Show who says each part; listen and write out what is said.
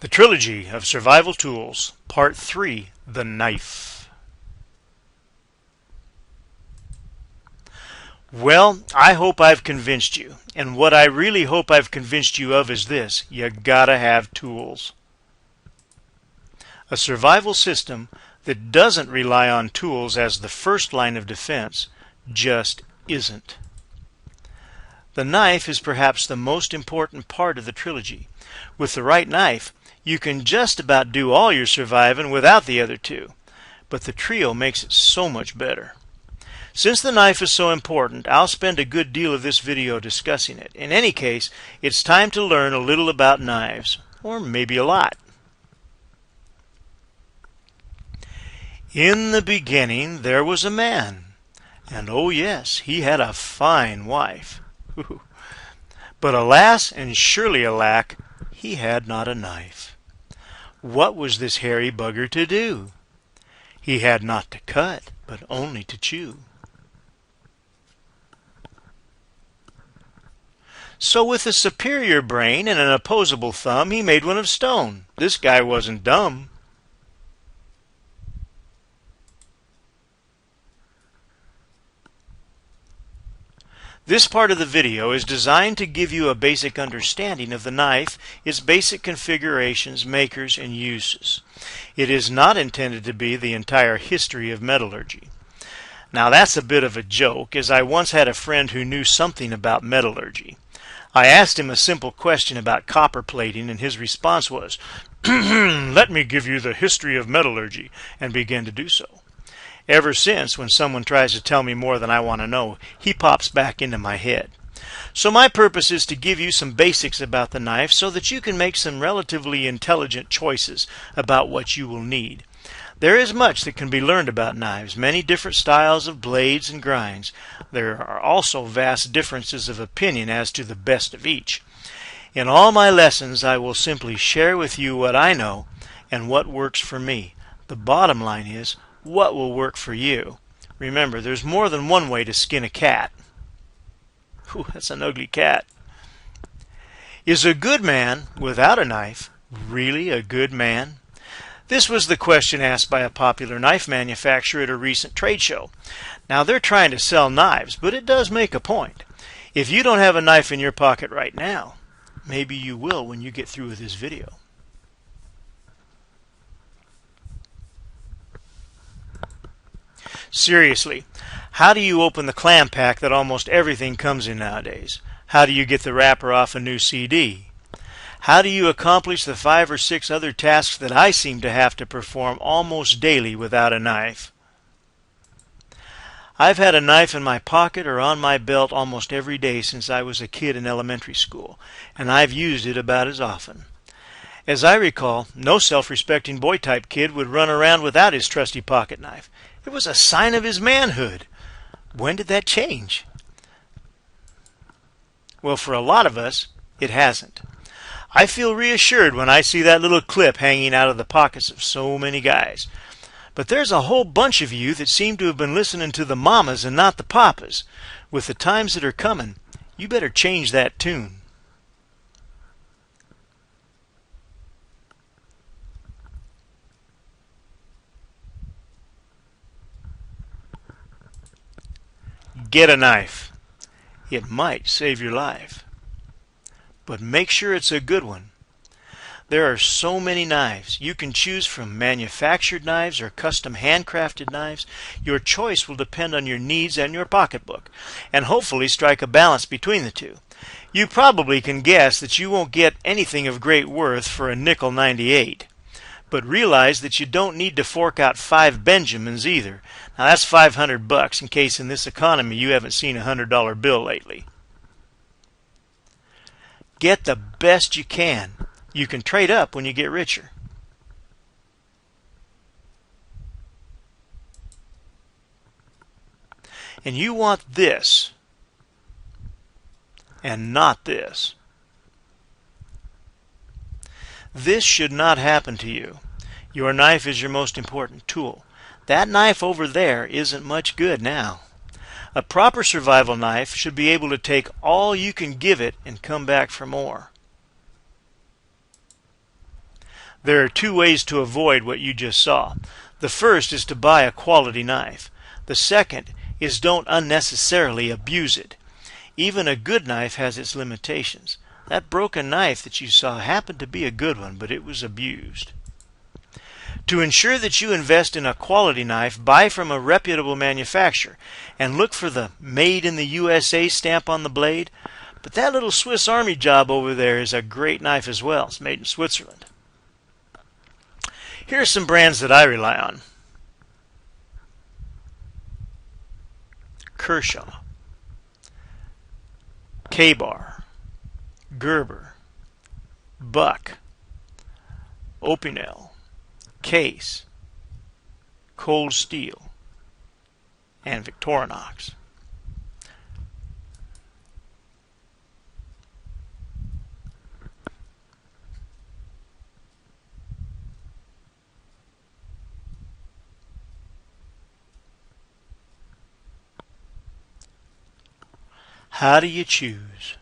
Speaker 1: The Trilogy of Survival Tools, Part 3, The Knife. Well, I hope I've convinced you. And what I really hope I've convinced you of is this: you gotta have tools. A survival system that doesn't rely on tools as the first line of defense just isn't. The knife is perhaps the most important part of the trilogy. With the right knife, you can just about do all your surviving without the other two, but the trio makes it so much better. Since the knife is so important, I'll spend a good deal of this video discussing it. In any case, it's time to learn a little about knives, or maybe a lot. In the beginning there was a man, and oh yes, he had a fine wife. But alas, and surely alack, he had not a knife. What was this hairy bugger to do? He had not to cut, but only to chew. So with a superior brain and an opposable thumb, he made one of stone. This guy wasn't dumb. This part of the video is designed to give you a basic understanding of the knife, its basic configurations, makers, and uses. It is not intended to be the entire history of metallurgy. Now that's a bit of a joke, as I once had a friend who knew something about metallurgy. I asked him a simple question about copper plating, and his response was, "Let me give you the history of metallurgy," and began to do so. Ever since, when someone tries to tell me more than I want to know, he pops back into my head. So my purpose is to give you some basics about the knife so that you can make some relatively intelligent choices about what you will need. There is much that can be learned about knives, many different styles of blades and grinds. There are also vast differences of opinion as to the best of each. In all my lessons, I will simply share with you what I know and what works for me. The bottom line is, what will work for you? Remember, there's more than one way to skin a cat. Ooh, that's an ugly cat. Is a good man without a knife really a good man? This was the question asked by a popular knife manufacturer at a recent trade show. Now, they're trying to sell knives, but it does make a point. If you don't have a knife in your pocket right now, maybe you will when you get through with this video. Seriously, how do you open the clam pack that almost everything comes in nowadays? How do you get the wrapper off a new CD? How do you accomplish the 5 or 6 other tasks that I seem to have to perform almost daily without a knife? I've had a knife in my pocket or on my belt almost every day since I was a kid in elementary school, and I've used it about as often. As I recall, no self-respecting boy-type kid would run around without his trusty pocket knife. It was a sign of his manhood. When did that change? Well, for a lot of us, it hasn't. I feel reassured when I see that little clip hanging out of the pockets of so many guys. But there's a whole bunch of you that seem to have been listening to the mamas and not the papas. With the times that are coming, you better change that tune. Get a knife. It might save your life. But make sure it's a good one. There are so many knives. You can choose from manufactured knives or custom handcrafted knives. Your choice will depend on your needs and your pocketbook, and hopefully strike a balance between the two. You probably can guess that you won't get anything of great worth for a nickel 98. But realize that you don't need to fork out 5 Benjamins either. Now that's $500 in case in this economy you haven't seen a $100 bill lately. Get the best you can. You can trade up when you get richer. And you want this and not this. This should not happen to you. Your knife is your most important tool. That knife over there isn't much good now. A proper survival knife should be able to take all you can give it and come back for more. There are two ways to avoid what you just saw. The first is to buy a quality knife. The second is don't unnecessarily abuse it. Even a good knife has its limitations. That broken knife that you saw happened to be a good one, but it was abused. To ensure that you invest in a quality knife, buy from a reputable manufacturer and look for the Made in the USA stamp on the blade. But that little Swiss Army job over there is a great knife as well. It's made in Switzerland. Here are some brands that I rely on. Kershaw, K-Bar, Gerber, Buck, Opinel, Case, Cold Steel, and Victorinox. How do you choose?